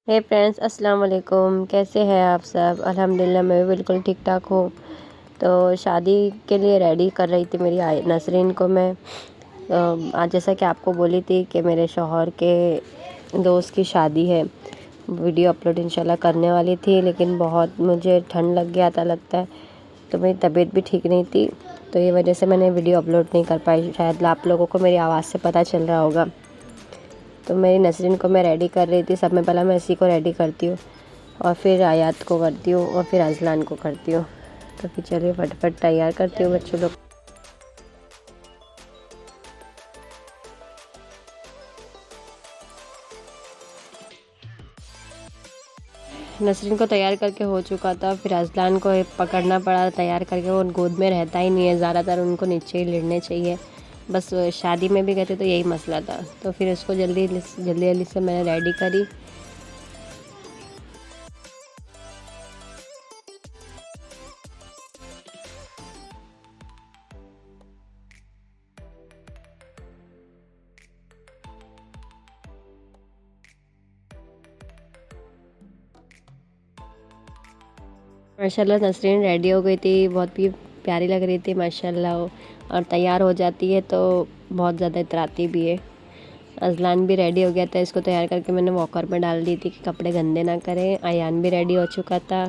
हे friends, अस्सलाम वालेकुम। कैसे हैं आप सब? अल्हम्दुलिल्लाह मैं भी बिल्कुल ठीक ठाक हूँ। तो शादी के लिए रेडी कर रही थी मेरी नसरीन को मैं। आज जैसा कि आपको बोली थी कि मेरे शौहर के दोस्त की शादी है, वीडियो अपलोड इंशाल्लाह करने वाली थी, लेकिन बहुत मुझे ठंड लग गया था लगता है, तो मेरी तबीयत भी ठीक नहीं थी, तो ये वजह से मैंने वीडियो अपलोड नहीं कर पाई। शायद आप लोगों को मेरी आवाज़ से पता चल रहा होगा। तो मेरी नसरीन को मैं रेडी कर रही थी। सब में पहले मैं इसी को रेडी करती हूँ और फिर आयात को करती हूँ और फिर अजलान को करती हूँ। तो फिर चलिए फटाफट तैयार करती हूँ बच्चों लोग। नसरीन को तैयार करके हो चुका था, फिर अजलान को पकड़ना पड़ा तैयार करके। वो गोद में रहता ही नहीं है, ज़्यादातर उनको नीचे ही लेटने चाहिए। बस शादी में भी गए थे तो यही मसला था, तो फिर उसको जल्दी जल्दी से मैंने रेडी करी। माशाल्लाह नसरीन रेडी हो गई थी, बहुत ही प्यारी लग रही थी माशाल्लाह। और तैयार हो जाती है तो बहुत ज़्यादा इतराती भी है। अजलान भी रेडी हो गया था, इसको तैयार करके मैंने वॉकर में डाल दी थी कि कपड़े गंदे ना करें। अयान भी रेडी हो चुका था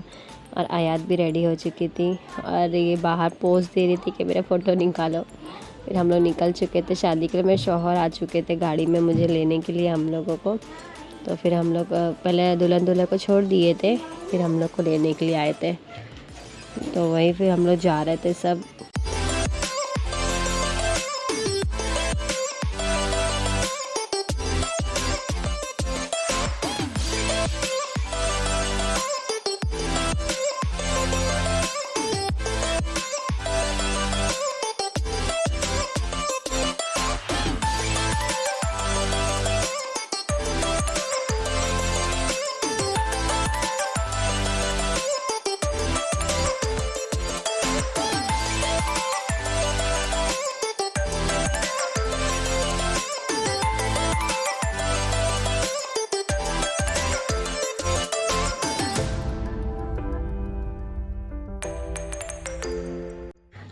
और आयात भी रेडी हो चुकी थी, और ये बाहर पोज दे रही थी कि मेरा फ़ोटो निकालो। फिर हम लोग निकल चुके थे शादी के लिए। मेरे शौहर आ चुके थे गाड़ी में मुझे लेने के लिए हम लोगों को। तो फिर हम लोग पहले दुल्हन दूल्हे को छोड़ दिए थे, फिर हम लोग को लेने के लिए आए थे। तो वहीं फिर हम लोग जा रहे थे सब।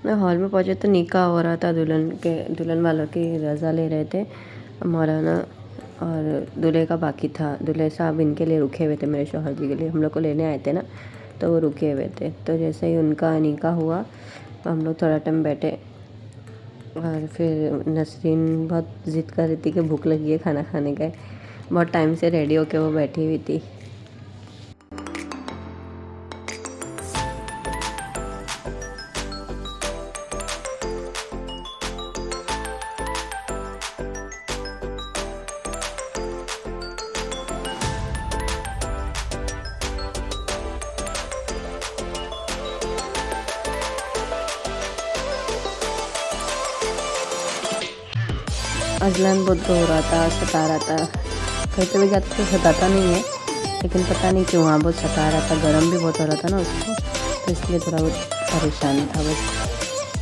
मैं हॉल में पहुंचे तो निकाह हो रहा था। दुल्हन वालों की रज़ा ले रहे थे मौलाना, और दूल्हे का बाकी था। दूल्हे साहब इनके लिए रुके हुए थे, मेरे शौहर जी के लिए। हम लोग को लेने आए थे ना, तो वो रुके हुए थे। तो जैसे ही उनका निकाह हुआ तो हम लोग थोड़ा टाइम बैठे, और फिर नसरीन बहुत ज़िद कर रही थी कि भूख लगी है, खाना खाने का। बहुत टाइम से रेडी होके वो बैठी हुई थी। अजलान बहुत रो रहा था, सता रहा था। कहीं कभी जाता तो सताता नहीं है, लेकिन पता नहीं क्यों वहाँ बहुत सता रहा था। गर्म भी बहुत हो रहा था ना उसको, तो इसलिए थोड़ा बहुत परेशान था बस।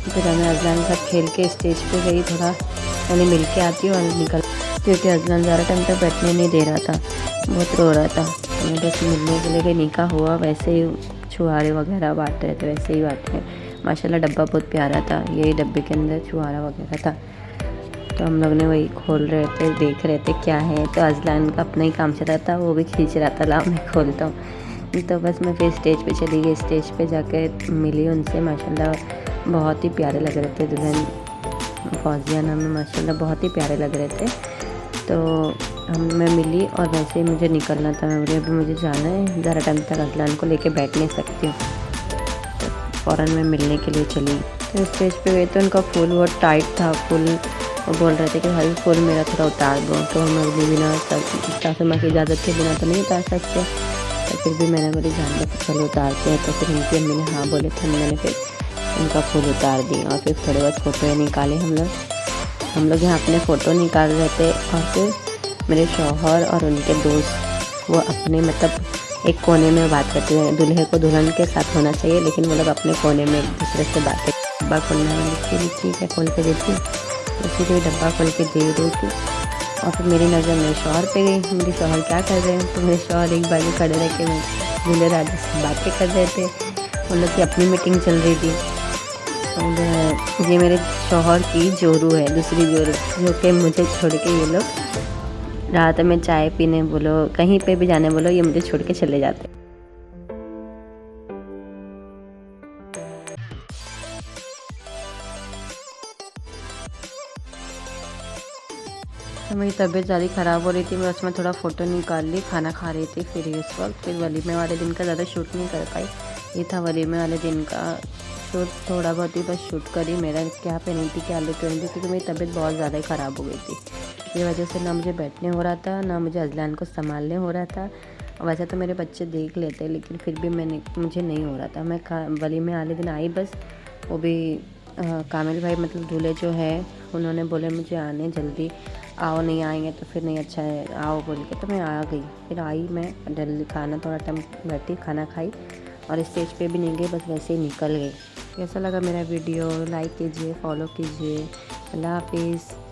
फिर मैं अजलान के साथ खेल के स्टेज पे गई, थोड़ा पहले मिल के आती हूँ और निकल, क्योंकि अजलान ज़्यादा टाइम तक बैठने नहीं दे रहा था, बहुत रो रहा था। तो मैं बस मिलने के लिए गई। निकाह हुआ, वैसे ही छुहारे वगैरह बांट रहे थे, वैसे ही बांटे। माशाल्लाह डब्बा बहुत प्यारा था, यही डब्बे के अंदर छुहारा वगैरह था। तो हम लोग ने वही खोल रहे थे, देख रहे थे क्या है। तो अजलान का अपना ही काम चल रहा था, वो भी खींच रहा था, लाओ मैं खोलता हूँ। तो बस मैं फिर स्टेज पे चली गई। स्टेज पे जाके मिली उनसे, माशाल्लाह बहुत ही प्यारे लग रहे थे। दुल्हन फौजिया नाम में, माशाल्लाह बहुत ही प्यारे लग रहे थे। तो मैं मिली और वैसे ही मुझे निकलना था। मैं बोली अभी मुझे जाना है, ज़रा टाइम तक अजलान को लेके बैठ नहीं सकती हूँ। तो फ़ौरन मैं मिलने के लिए चली। तो स्टेज पे गई तो उनका फूल बहुत टाइट था। फूल वो बोल रहे थे कि भाई फूल मेरा थोड़ा उतार दो, तो हम अभी बिना सासू की इजाज़त के बिना तो नहीं उतार सकते। तो फिर भी मैंने बोली जान दो, चलो उतारते हैं। तो फिर उनकी अम्मी ने हाँ बोले थे, मैंने फिर उनका फूल उतार दिया। और फिर थोड़े बहुत फ़ोटो निकाले हम लोग यहाँ अपने फ़ोटो निकाल रहे थे। और फिर मेरे शौहर और उनके दोस्त वो अपने मतलब एक कोने में बात करते हैं। दूल्हे को दुल्हन के साथ होना चाहिए, लेकिन वो लोग अपने कोने में एक दूसरे से बातें। डब्बा खोलना है, ठीक है खोल के देती, उसी को डब्बा खोल के दे रही थी। और फिर मेरी नज़र मेरे शौहर पे गई। मेरे शौहर क्या कर रहे हैं, तो मेरे शौहर एक बाजू खड़े रह के दूल्हे राजा से बातें कर रहे थे। उन लोग की अपनी मीटिंग चल रही थी। और ये मेरे शौहर की जोरू है, दूसरी जोरू, जो कि मुझे छोड़ के ये लोग रात में चाय पीने बोलो, कहीं पे भी जाने बोलो, ये मुझे छोड़ के चले जाते। तो मेरी तबीयत ज़्यादा ख़राब हो रही थी, मैं उसमें थोड़ा फ़ोटो निकाल ली, खाना खा रही थी फिर इस वक्त। फिर वलीमे वाले दिन का ज़्यादा शूट नहीं कर पाई। ये था वलीमे वाले दिन का शूट, थोड़ा बहुत ही बस शूट करी। मेरा क्या पहनी थी, क्या लुक पहनी थी, क्योंकि मेरी तबीयत बहुत ज़्यादा ही ख़राब हो गई थी। ये वजह से ना मुझे बैठने हो रहा था, ना मुझे अजलान को संभालने हो रहा था। वैसे तो मेरे बच्चे देख लेते, लेकिन फिर भी मुझे नहीं हो रहा था। मैं वलीमे वाले दिन आई बस, वो भी कामिल भाई मतलब दूल्हे जो है, उन्होंने बोले मुझे आने जल्दी आओ, नहीं आएंगे तो फिर नहीं अच्छा है, आओ बोल के, तो मैं आ गई। फिर आई मैं जल्दी, खाना थोड़ा टाइम बैठी, खाना खाई और स्टेज पे भी नहीं गई, बस वैसे ही निकल गई। कैसा लगा मेरा वीडियो, लाइक कीजिए, फॉलो कीजिए। अल्लाह हाफिज़।